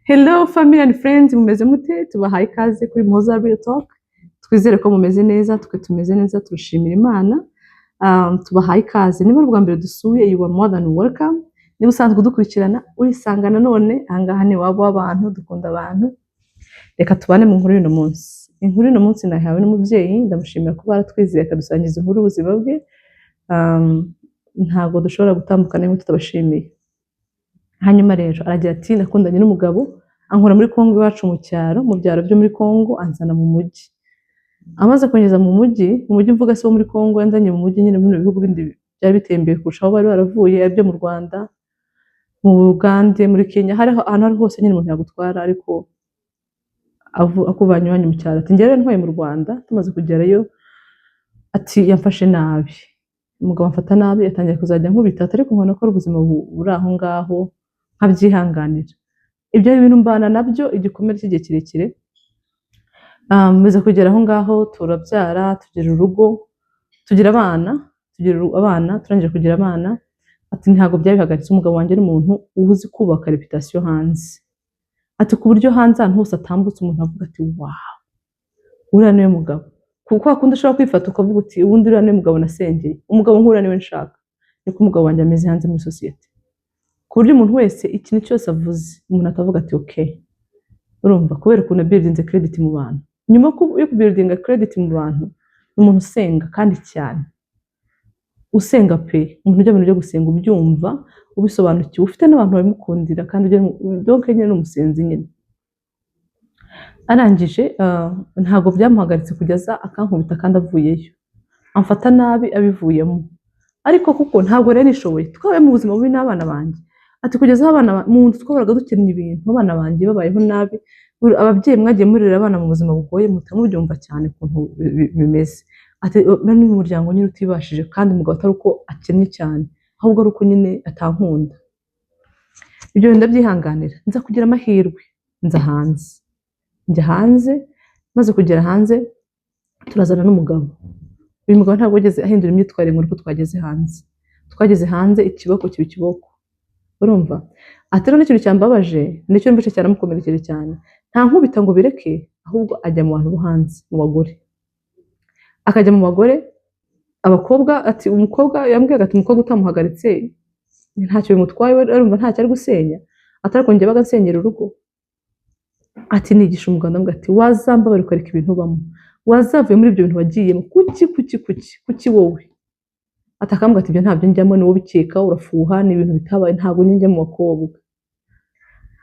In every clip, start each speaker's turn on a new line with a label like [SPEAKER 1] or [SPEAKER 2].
[SPEAKER 1] Hello family and friends, mumeze mute? Tubahaye ikaze kuri Muhoza Real Talk. Twizere ko mumeze neza, twe tumeze neza, turashimira Imana. Tubahaye ikaze. Niba ari ubwa mbere dusuye, you are more than welcome. Niba usanzwe udukurikirana, urisanga nanone ahangaha ni wabo w'abantu, dukunda abantu. Reka tubane mu nkuru y'uno munsi. Inkuru y'uno munsi nahawe n'umubyeyi, ndamushimira kuba yaratwizeye akadusangiza inkuru y'ubuzima bwe. Ntabwo dushobora gutandukana n'imwe tutabashimiye. Hanyuma rero aragira ati nakundanye n'umugabo ankura muri Kongo iwacu mu cyaro, mu byaro byo muri Kongo anzana mu mujyi. Amaze kongeza mu mujyi mvuga se wo muri Kongo yanzanye mu mujyi nyine mu bihugu bindi byari bitembeye kurushaho bari baravuye byo mu Rwanda, mu Uganda, muri Kenya, hari ahantu hari hose nyine umuntu yagutwara ariko akuvanye iwanyu mu cyaro. Ati njyewe ntwaye mu Rwanda, tumaze kugerayo ati yamfashe nabi. Umugabo amfata nabi yatangiye kuzajya nkubita ariko nkabona ko ari ubuzima buri aho ngaho nkabyihanganira. Ibyo bintu mbana nabyo igikomere cy'igihe kirekire. Maze kugera aho ngaho turabyara, tugira urugo, tugira abana, turangije kugira abana. Ati ntabwo byabihagaritse, umugabo wanjye ni umuntu uzi kubaka reputation hanze. Ati ku buryo hanze ahantu hose atambutse umuntu avuga ati wow, uriya niwe mugabo. Kuko hakundi ushobora kwifata ukavuga uti ubundi uriya niwe mugabo nasengeye, umugabo nk'uriya niwe nshaka. Niko umugabo wanjye ameze hanze muri society. Ku buryo umuntu wese ikintu cyose avuze umuntu atavuga ati okay. Urumva kubera ukuntu building credit mu bantu. Nyuma yo building credit mu bantu, umuntu usenga kandi cyane. Usenga pe, umuntu ujya mu byo gusenga ubyumva, ubisobanukiwe, ufite n'abantu babimukundira kandi donc nyine n'umusenzi nyine. Arangije ntabwo byamuhagaritse kugeza akankubita kandi avuyeyo. Amfata nabi abivuyemo. Ariko kuko ntabwo rero nishoboye, twabaye mu buzima bubi n'abana banjye. Ati kugeza aho abana mu nzu twahoraga dukennye ibintu, abana banjye babayeho nabi. Ababyeyi mwagiye murera abana mu buzima bugoye mutamubyumva cyane ukuntu bimeze. Ati nani mu muryango nyine utibashije kandi umugabo atari uko akennye cyane, ahubwo ari uko nyine atankunda. Ibyo ndabyihanganira, nza kugira amahirwe, nza hanze. Njya hanze, maze kugera hanze turazana n'umugabo. Uyu mugabo ntabwo yageze ahindura imyitwarire ngo uko twageze hanze. Twageze hanze ikiboko kiba ikiboko. Urumva? Ati rero n'ikintu cyambabaje, nicyo mbice cyaramukomerekeje cyane. Nta nkubita ngo bireke, ahubwo ajya mu bantu bo hanze, mu bagore. Akajya mu bagore, abakobwa, ati umukobwa yambwiye ati umukobwa utamuhagaritse ntacyo bimutwaye, urumva ntacyo ari gusenya. Atari ko njye baga nsenyera urugo. Ati nigisha umugabo ndavuga ati wazambabara ukareka ibintu bamo. Wazavuye muri ibyo bintu wagiyemo kuki wowe. Atakambwa ati ibyo ntabyo njyamo ni wowe bikeka urafuha ni ibintu bitabaye ntabwo njye mu bakobwa.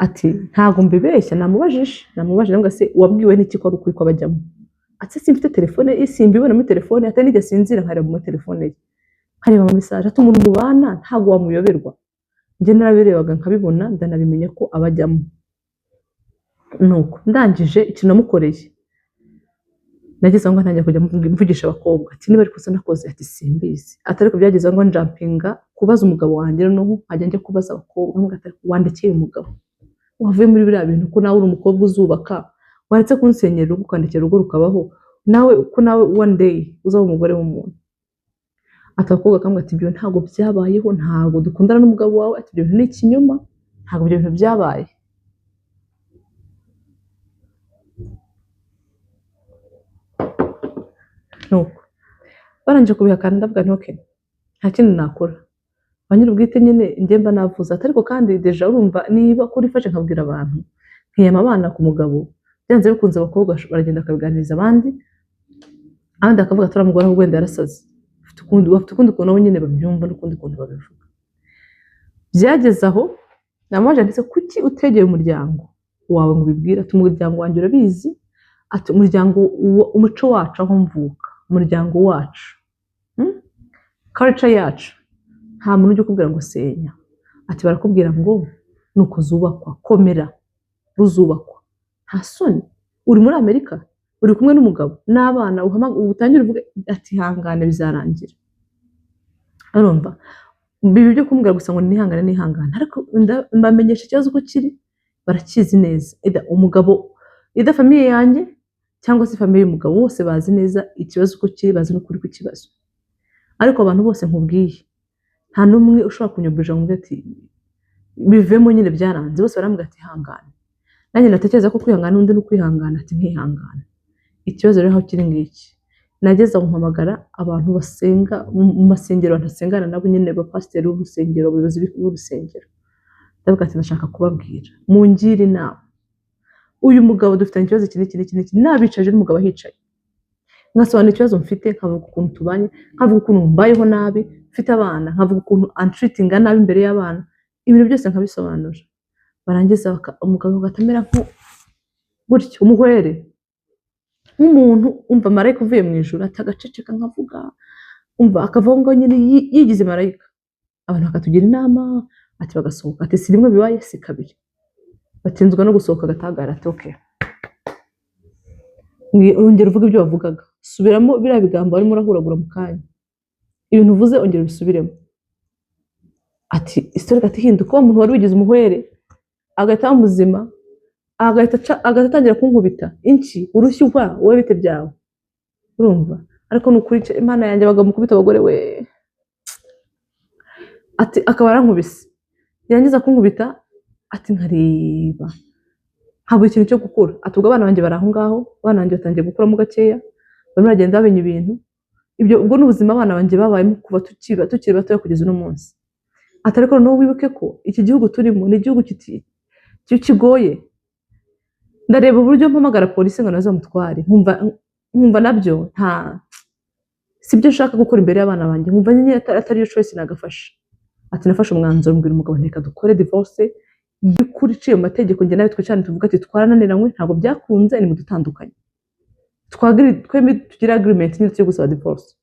[SPEAKER 1] Ati ntabwo mbibeshya namubajije ndavuga se wabwiwe n'iki ko ari ukuri ko bajyamo. Ati simfite telefone simbibona muri telefone atari nijya sinzira nkareba mu telefone ye. Nkareba mu message ati umuntu mubana ntabwo wamuyoberwa. Njye narabirebaga nkabibona ndanabimenya ko abajyamo. Nuko ndangije ikintu namukoreye. Nageze ngo ntangiye kujya mvugisha abakobwa ati niba ari kosa nakoze ati simbizi. Atari ko byageze ngo njumpinga kubaza umugabo wanjye noneho ajya njye kubaza abakobwa ngo atari wandekeye umugabo. Wavuye muri biriya bintu ko nawe uri umukobwa uzubaka waretse kunsenyera urugo ukandekera urugo rukabaho nawe ko nawe one day uzaba umugore w'umuntu. Atakobwa kamwe ati ibyo ntabwo byabayeho, ntabwo dukundana n'umugabo wawe, ati ibyo ni ikinyoma, ntabwo ibyo bintu byabaye. Nuko barangije kubihakana ndavuga nti okay nta kintu nakora. Banyiri ubwite nyine njye mba navuza ariko kandi deja urumva niba kuri fashe nkabwira abantu nkiyama abana ku mugabo byanze bikunze abakobwa baragenda akabiganiriza abandi akavuga ati uramugore ahubwo wenda yarasaze. Bafite ukundi kuntu nyine babyumva n'ukundi kuntu babivuga. Byageze aho namaje ndetse kuki utegeye umuryango wawe ngo ubibwira ati umuryango wanjye urabizi, ati umuryango umuco wacu aho mvuka, umuryango wacu culture yacu nta muntu ujya ukubwira ngo senya. Ati barakubwira ngo nuko zubakwa, komera ruzubakwa. Nta soni uri muri Amerika uri kumwe n'umugabo n'abana utangira uvuga ati hangane bizarangira. Urumva bibi byo kumbwira gusa ngo nihangane ariko mbamenyesha ikibazo uko kiri barakizi neza. Umugabo ida famiye yanjye cyangwa se famiye y'umugabo bose bazi neza ikibazo uko kiri, bazi n'ukuri ku kibazo. Ariko abantu bose nkubwiye nta numwe ushobora kunyobwija ngo ati bivemo nyine byaranze, bose barambwira ati hangane. nanjye natekereza ko kwihangana undi no kwihangana ati ntihangana. Ikibazo rero aho kiri ngiki, nageze aho mpamagara abantu basenga mu masengero ntasengana nabo nyine bapasiteri b'urusengero, abayobozi b'urusengero, ndavuga ati ndashaka kubabwira mungire inama, uyu mugabo dufitanye ikibazo iki nabicaje n'umugabo ahicaye, nkasobanura ikibazo mfite, nkavuga ukuntu tubanye, nkavuga ukuntu mbayeho nabi, mfite abana, nkavuga ukuntu antreatinga nabi imbere y'abana, ibintu byose nkabisobanura. Barangiza umugabo agatamera gutyo umuhwere, nk'umuntu umva marayika uvuye mu ijuru, ati agaceceka nkavuga, umva akavaho ngo nyine yigize marayika. Abantu bakatugira inama, ati bagasohoka, ati si rimwe bibaye si kabiri, batinzwa no gusohoka agatagara, ati okay, ongera uvuga ibyo wavugaga, subiramo biriya bigambo warimo urahuragura mu kanya, ibintu uvuze ongera ubisubiremo. Ati isitore gati hinduka, uwo muntu wari wigize umuhwere agahita aba muzima, agahita atangira kunkubita inki urushyi uva wowe bite byawe, urumva? Ariko nukuri Imana yanjye bagamukubita abagore we, ati akaba arankubise, yangiza kunkubita, ati nkareba habura ikintu cyo gukora. Ati ubwo abana banjye bari aho ngaho, abana banjye batangiye gukuramo gakeya, barimo bagenda bamenya ibintu, ibyo ubwo n'ubuzima abana banjye babayemo kuva tukiri batoya kugeza uno munsi. Ati ariko noneho wibuke ko iki gihugu turimo ni igihugu kigoye. Ndareba uburyo mpamagara polisi ngo nazo mutware, nkumva nabyo sibyo nshaka gukora imbere y'abana banjye, nkumva nyine atari yo choice nagafashe. Ati nafashe umwanzuro mbwira umugabo nteka dukore divorce y'ukuri iciye mu mategeko, njye nawe twicane tuvuga ati twarananiranywe, ntabwo byakunze, ni mu dutandukanye, twembi tugira agreement nyine cyo gusaba divorce.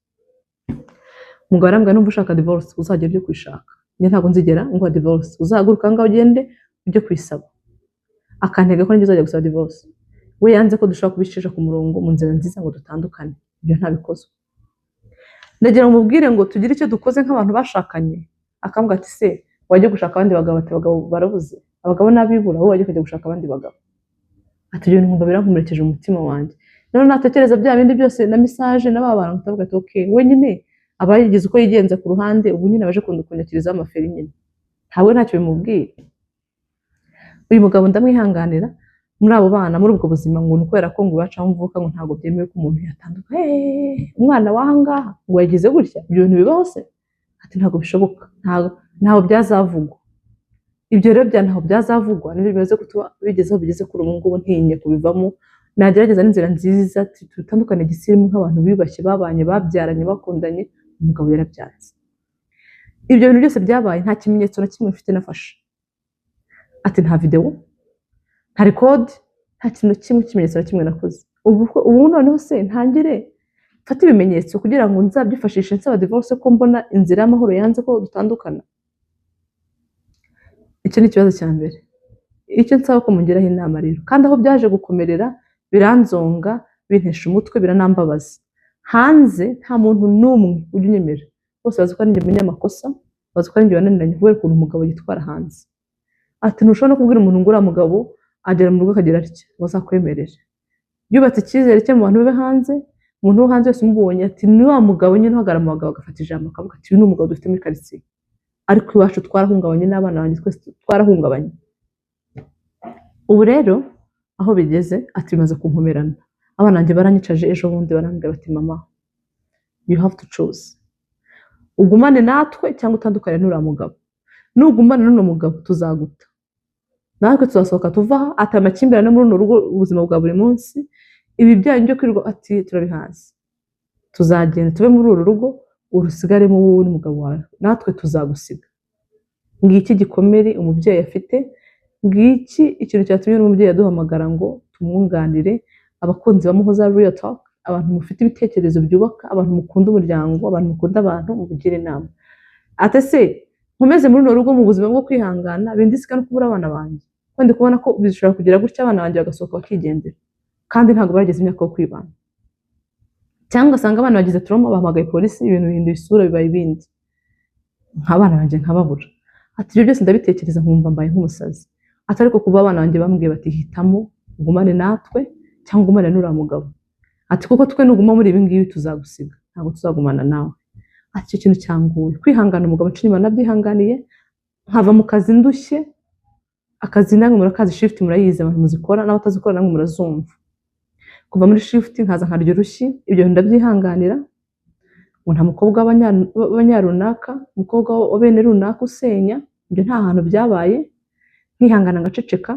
[SPEAKER 1] Umugabo arambwira numva ushaka divorce uzajya byo kwishaka, njye ntabwo nzigera ngo divorce, uzahaguruka ngaho ugende ujye kwisaba, akantega ko njye uzajya gusaba divorce. We yanze ko dushobora kubicisha ku murongo mu nzira nziza ngo dutandukane, ibyo ntabikoze. Ndagira ngo mubwire ngo tugire icyo dukoze nk'abantu bashakanye. Akambwira ati se wajya gushaka abandi bagabo? Ati abagabo barabuze, abagabo n'abibura, wowe wajya kujya gushaka abandi bagabo? Ati ibyo bintu birankomerekeje umutima wanjye. Rero natekereza bya bindi byose na message n'abantu, ndavuga ati okay, wenyine aba yigize uko yigenza ku ruhande, ubu nyine abaje kunyakirizaho amaferi nyine, ntawe ntacyo bimubwiye. Uyu mugabo ndamwihanganira muri abo bana, muri ubwo buzima, ngo kubera ko ngo iwacu aho mvuka ngo ntabwo byemewe ko umuntu yatandukana, umwana wahangaha ngo yagize gutya, ibyo bintu bibaho se? Ati ntabwo bishoboka, ntabwo byazavugwa. Ibyo rero ntabwo byazavugwa nibyo bimaze kutuba bigezeho bigeze kuri ubu ngubu, ntinye kubivamo, nagerageza n'inzira nziza tutandukane gisirimu nk'abantu bibashye, babanye, babyaranye, bakundanye. Umugabo yarabyanze. Ibyo bintu byose byabaye, nta kimenyetso na kimwe mfite nafashe. Ati nta video, nta record, nta kintu kimwe kimenyetso na kimwe nakoze. Ubu noneho se ntangire mfata ibimenyetso kugira ngo nzabyifashishe nsaba divorce ko mbona inzira y'amahoro yanze ko dutandukana? Icyo ni ikibazo cya mbere. Icyo nsaba ko mungiraho inama rero, kandi aho byaje gukomerera biranzonga, bintesha umutwe, biranambabaza. Hanze nta muntu n'umwe ujya unyemera, bose bazi ko ari njye munyamakosa, bazi ko ari njye wananiranye kubera ukuntu umugabo yitwara hanze. Ati ntushobora no kubwira umuntu ngo uriya mugabo agera mu rugo akagira atya bazakwemerera. Yubatse icyizere cye mu bantu be hanze, umuntu wo hanze wese umubonye ati ni wa mugabo nyine uhagarara mu bagabo agafata ijambo akavuga ati uyu ni umugabo dufite muri quartier. Ariko iwacu twarahungabanye, n'abana banjye twese twarahungabanye. Ubu rero aho bigeze, ati bimaze kunkomerana. Abana banjye baranyicaje ejo bundi barambwira bati mama, you have to choose, ugumane natwe cyangwa utandukane n'uriya mugabo. Nugumana n'uno mugabo tuzaguta, natwe tuzasohoka tuva aha. Ati amakimbirane muri runo rugo, ubuzima bwa buri munsi, ibi byanyu byo kwirirwa, ati turabihaze, tuzagenda tuve muri uru rugo, urusigaremo wowe n'umugabo wawe, natwe tuzagusiga. Ngiki gikomere umubyeyi afite, ngiki ikintu cyatumye n'umubyeyi aduhamagara ngo tumwunganire. Abakunzi ba Muhoza Real Talk, abantu mufite ibitekerezo byubaka, abantu mukunda umuryango, abantu mukunda abantu, mubigire inama. Ate se nkomeze muri runo rugo mu buzima bwo kwihangana, bindisika no kubura abana banjye, kandi kubona ko bishobora kugira gutya abana banjye bagasohoka bakigendera, kandi ntabwo bageze imyaka yo kwibana. Cyangwa asanga abana bagize trauma, bahamagaye polisi, ibintu bihinduye isura, bibaye ibindi, nk'abana banjye nkababura. Ati ibyo byose ndabitekereza nkumva mbaye nk'umusazi. Ati ariko kuba abana banjye bambwiye bati hitamo ugumane natwe cyangwa ugumane n'uriya mugabo. Ati kuko twe nuguma muri ibi ngibi tuzagusiga, ntabwo tuzagumana nawe. Ati icyo kintu cyanguye kwihangana. Umugabo nshima nabyihanganiye, nkava mu kazi ndushye, akazi namwe murakazi, shift murayizi, abantu muzikora n'abatazikora namwe murazumva. Kuva muri shift nkaza nkarya urushyi, ibyo ndabyihanganira. Ngo nta mukobwa w'abanyarunaka, umukobwa wa bene runaka usenya, ibyo nta hantu byabaye. Nkihangana ngaceceka,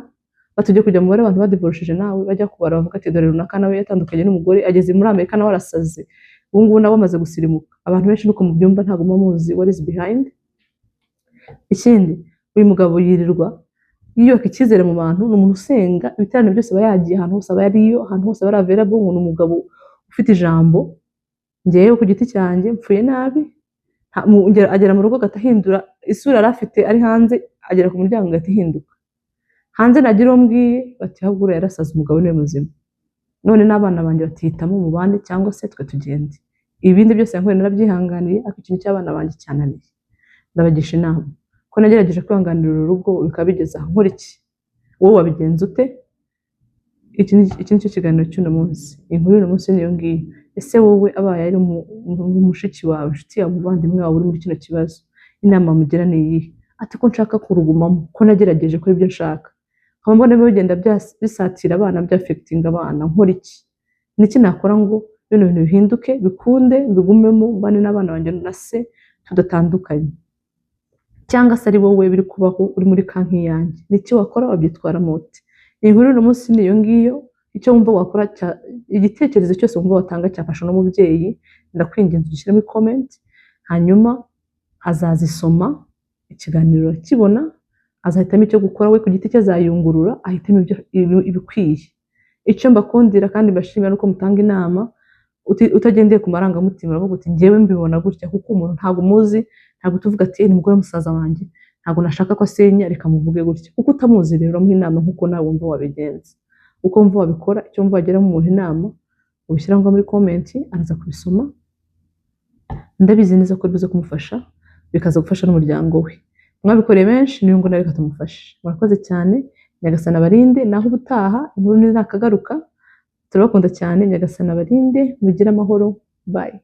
[SPEAKER 1] batujye kujya mu bare abantu badivorishije nawe bajya kubara bavuga ati dore runaka nawe yatandukanye n'umugore, ageze muri Amerika nawe arasaze. Ubu ngubu nabo bamaze gusirimuka. Abantu benshi nuko mu byumba ntabwo muzi what is behind. Ikindi, uyu mugabo yirirwa yiyubaka icyizere mu bantu, ni umuntu usenga, ibiterane byose aba yagiye, ahantu hose aba yariyo, ahantu hose aba ari available. Umuntu umugabo ufite ijambo. Ngewe ku giti cyanjye mpfuye nabi, agera mu rugo agatahindura isura yari afite ari hanze, agera ku muryango agatihinduka. Hanze nagira uwo mbwiye bati ahubwo yarasaze, umugabo niwe muzima. None n'abana banjye batihitamo mu bandi cyangwa se twe tugende. Ibindi byose yankoreye narabyihanganiye, ariko ikintu cy'abana banjye cyananiye. Ndabagisha inama ko nagerageje kwihanganira uru rugo bikaba bigeze aho. Nkora iki? Wowe wabigenza ute? Iki ni cyo kiganiro cy'uno munsi. Inkuru y'uno munsi niyo ngiyo. Ese wowe abaye ari umushiki wawe, inshuti yawe, umuvandimwe wawe uri muri kino kibazo, inama mugira ni iyihe? Ati ko nshaka kurugumamo, ko nagerageje kuri ibyo nshaka, nkaba mbona bigenda bisatira abana, byafectinga abana. Nkora iki? Niki nakora ngo bino bintu bihinduke, bikunde, bigumemo, mbane n'abana banjye na se tudatandukanye? Cyangwa se ari wowe biri kubaho uri muri kanki yanjye, niki wakora? Wabyitwara muti? Inkuru y'uno munsi niyo ngiyo. Icyo wumva wakora, igitekerezo cyose wumva watanga cyafasha n'umubyeyi, ndakwinginze ugishyiremo comment, hanyuma azazisoma, ikiganiro akibona, azahitamo icyo gukora. We ku giti cye azayungurura, ahitamo ibikwiye. Icyo mbakundira kandi mbashimira nuko mutanga inama utagendeye ku marangamutima, uravuga uti ngewe mbibona gutya, kuko umuntu ntabwo muzi, ntabwo tuvuga ati ni mugore musaza wanjye, ntabwo nashaka ko asenya, reka muvuge gutya. Kuko utamuzi rero uramuha inama nkuko nawe wumva wabigenza, uko wumva wabikora. Icyo wumva wagira mu muntu inama ubishyira ngo muri comment, araza kubisoma. Ndabizi neza ko biza kumufasha, bikaza gufasha n'umuryango we. Mwabikoreye benshi, niyo ngo nawe katumufashe. Murakoze cyane. Nyagasana abarinde, naho ubutaha inkuru nizakagaruka. Turabakunda cyane. Nyagasana abarinde, mugire amahoro. Bye.